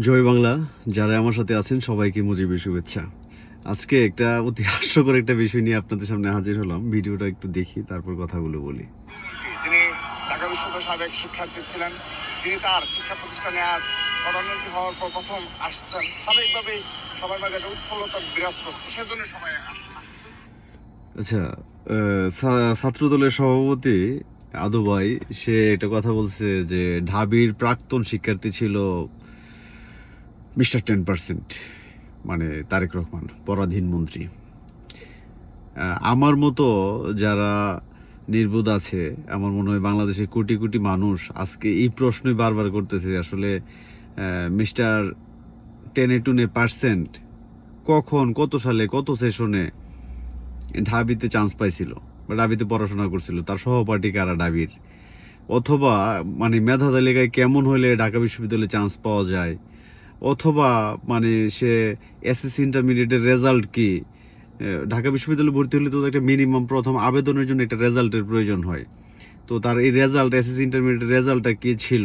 জয় বাংলা। যারা আমার সাথে আছেন সবাইকে মুজিবের শুভেচ্ছা। আজকে একটা অতি হাস্যকর একটা বিষয় নিয়ে আপনাদের সামনে হাজির হলাম। ভিডিওটা একটু দেখি, তারপর কথাগুলো বলি। তিনি ঢাকা বিশ্ববিদ্যালয়ের সাবেক শিক্ষার্থী ছিলেন। তিনি তার শিক্ষা প্রতিষ্ঠানে আজ প্রধানমন্ত্রী হওয়ার পর প্রথম আসছেন। স্বাভাবিকভাবেই সবার মাঝে একটা উৎফুল্লতা বিরাজ করছে, সেজন্য সবাই আসছে। আচ্ছা, ছাত্র দলের সভাপতি আদু ভাই সে একটা কথা বলছে যে ঢাবির প্রাক্তন শিক্ষার্থী ছিল মিস্টার 10%, মানে তারেক রহমান, পরাধীন মন্ত্রী। আমার মতো যারা নির্বোধ আছে, আমার মনে হয় বাংলাদেশের কোটি কোটি মানুষ আজকে এই প্রশ্নই বারবার করতেছে আসলে মিস্টার 10% কখন, কত সালে, কত সেশনে ঢাবিতে চান্স পাইছিল বা ঢাবিতে পড়াশোনা করছিল, তার সহপাঠী কারা ঢাবির, অথবা মানে মেধা তালিকায় কেমন হলে ঢাকা বিশ্ববিদ্যালয়ে চান্স পাওয়া যায়, অথবা মানে সে এসএসসি ইন্টারমিডিয়েটের রেজাল্ট কি। ঢাকা বিশ্ববিদ্যালয়ে ভর্তি হলে তো একটা মিনিমাম প্রথম আবেদনের জন্য একটা রেজাল্টের প্রয়োজন হয়। তো তার এই রেজাল্ট, এসএসসি ইন্টারমিডিয়েটের রেজাল্টটা কি ছিল,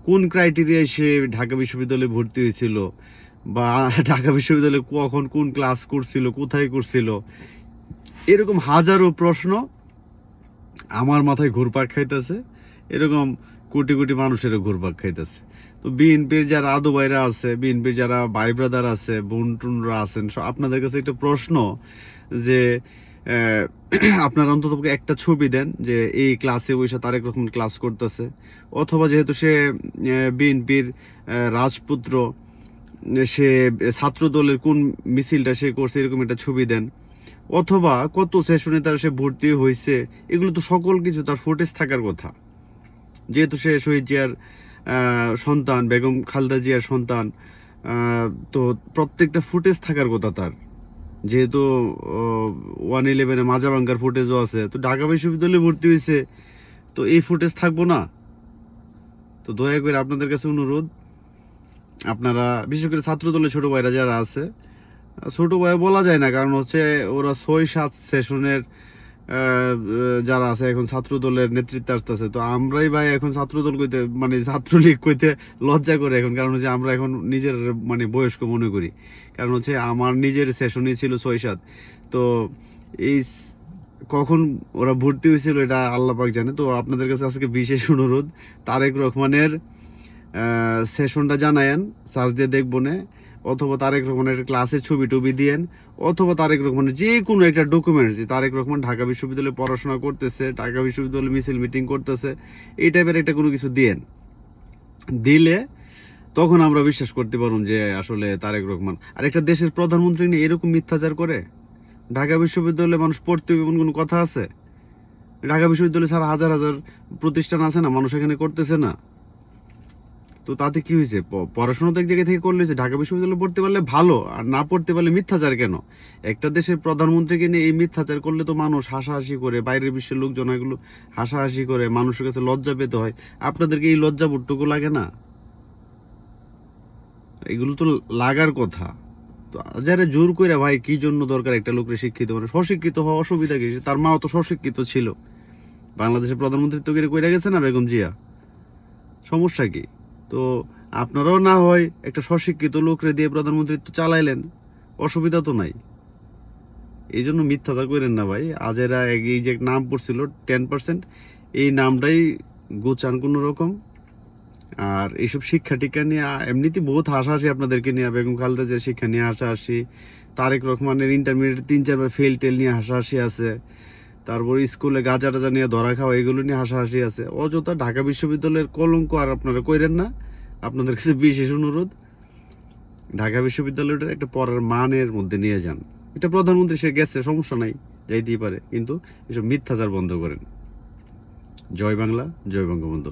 কোন ক্রাইটেরিয়ায় সে ঢাকা বিশ্ববিদ্যালয়ে ভর্তি হয়েছিল, বা ঢাকা বিশ্ববিদ্যালয়ে কখন কোন ক্লাস করছিল, কোথায় করছিল, এরকম হাজারো প্রশ্ন আমার মাথায় ঘুরপাক খাইতেছে। এরকম কোটি কোটি মানুষেরও ঘুরপাক খাইতেছে। তো বিএনপির যারা আদু ভাইরা আছে, বিএনপির যারা ভাই ব্রাদার আছে, বোন টুনরা আছেন, আপনাদের কাছে একটা প্রশ্ন যে আপনারা অন্তত একটা ছবি দেন যে এই ক্লাসে বসে তারেক রহমান ক্লাস করতেছে, অথবা যেহেতু সে বিএনপির রাজপুত্র, সে ছাত্র দলের কোন মিছিলটা সে করছে এরকম একটা ছবি দেন, অথবা কত সেশনে তার সে ভর্তি হয়েছে, এগুলো তো সকল কিছু তার ফুটেজ থাকার কথা। যেহেতু সে শহীদ জিয়ার সন্তান, বেগম খালেদা জিয়ার সন্তান, তো প্রত্যেকটা ফুটেজ থাকার কথা তার। যেহেতু 111-এ মাজাভাঙ্গার ফুটেজও আছে, তো ঢাকা বিশ্ববিদ্যালয়ে ভর্তি হয়েছে, তো এই ফুটেজ থাকবো না? তো দয়া করে আপনাদের কাছে অনুরোধ, আপনারা বিশেষ করে ছাত্র দলের ছোট ভাইরা যারা আছে, ছোট ভাই বলা যায় না, কারণ হচ্ছে ওরা 6-7 সেশনের যারা আছে এখন ছাত্র দলের নেতৃত্বে আসতেছে। তো আমরাই ভাই এখন ছাত্র দল কইতে, মানে ছাত্রলীগ কইতে লজ্জা করে এখন, কারণ হচ্ছে আমরা এখন নিজের মানে বয়স্ক মনে করি। কারণ হচ্ছে আমার নিজের সেশনই ছিল 6-7। তো এই কখন ওরা ভর্তি হয়েছিল এটা আল্লাহ পাক জানে। তো আপনাদের কাছে আজকে বিশেষ অনুরোধ, তারেক রহমানের সেশনটা জানায়েন, সার্চ দিয়ে দেখবো না, অথবা তারেক রহমানের ক্লাসের ছবি টবি দিয়েন, অথবা তারেক রহমানের যে কোনো একটা ডকুমেন্ট, যে তারেক রহমান ঢাকা বিশ্ববিদ্যালয়ে পড়াশোনা করতেছে, ঢাকা বিশ্ববিদ্যালয়ে মিছিল মিটিং করতেছে, এই টাইপের একটা কোনো কিছু দিয়েন। দিলে তখন আমরা বিশ্বাস করতে পারুন যে আসলে তারেক রহমান। আর একটা দেশের প্রধানমন্ত্রী নিয়ে এরকম মিথ্যাচার করে ঢাকা বিশ্ববিদ্যালয়ে মানুষ পড়তে হবে এমন কোনো কথা আছে? ঢাকা বিশ্ববিদ্যালয়ে ছাড়া হাজার হাজার প্রতিষ্ঠান আছে না, মানুষ এখানে করতেছে না? তো তাতে কি হয়েছে? পড়াশোনা তো এক জায়গা থেকে করলে হয়েছে, ঢাকা বিশ্ববিদ্যালয়ে পড়তে পারলে ভালো, আর না পড়তে পারলে মিথ্যাচার কেন? একটা দেশের প্রধানমন্ত্রীকে নিয়ে এই মিথ্যাচার করলে তো মানুষ হাসাহাসি করে, বাইরের বিশ্বের লোকজন এগুলো হাসাহাসি করে, মানুষের কাছে লজ্জা পেতে হয়। আপনাদেরকে এই লজ্জা বোধটুকু লাগে না? এগুলো তো লাগার কথা। তো যারা জোর করে, ভাই কি জন্য দরকার একটা লোকের শিক্ষিত, মানে স্বশিক্ষিত হওয়া অসুবিধা কি? তার মাও তো স্বশিক্ষিত ছিল, বাংলাদেশের প্রধানমন্ত্রী তো কইরা গেছে না বেগম জিয়া, সমস্যা কি? তো আপনারাও না হয় একটা স্বশিক্ষিত লোকরে দিয়ে প্রধানমন্ত্রিত্ব চালাইলেন, অসুবিধা তো নাই। এই জন্য মিথ্যাচার করেন না ভাই। আজেরা এই যে নাম পড়ছিল 10%, এই নামটাই গোচান কোন রকম। আর এইসব শিক্ষা টিক্ষা নিয়ে এমনিতে বহুত হাসাহাসি আপনাদেরকে নিয়ে, বেগম খালেদা জিয়ার শিক্ষা নিয়ে হাসাহাসি, তারেক রহমানের ইন্টারমিডিয়েট 3-4 বার ফেল টেল নিয়ে হাসাহাসি আছে, তারপর স্কুলে গাঁজা টাজা নিয়ে ধরা খাওয়া, এগুলো নিয়ে হাসাহাসি আছে। অযথা ঢাকা বিশ্ববিদ্যালয়ের কলঙ্ক আর আপনারা কইরেন না। আপনাদের কাছে বিশেষ অনুরোধ, ঢাকা বিশ্ববিদ্যালয়টা একটা পড়ার মানের মধ্যে নিয়ে যান। এটা প্রধানমন্ত্রী সে গেছে, সমস্যা নাই, যাইতেই পারে, কিন্তু এসব মিথ্যাচার বন্ধ করেন। জয় বাংলা, জয় বঙ্গবন্ধু।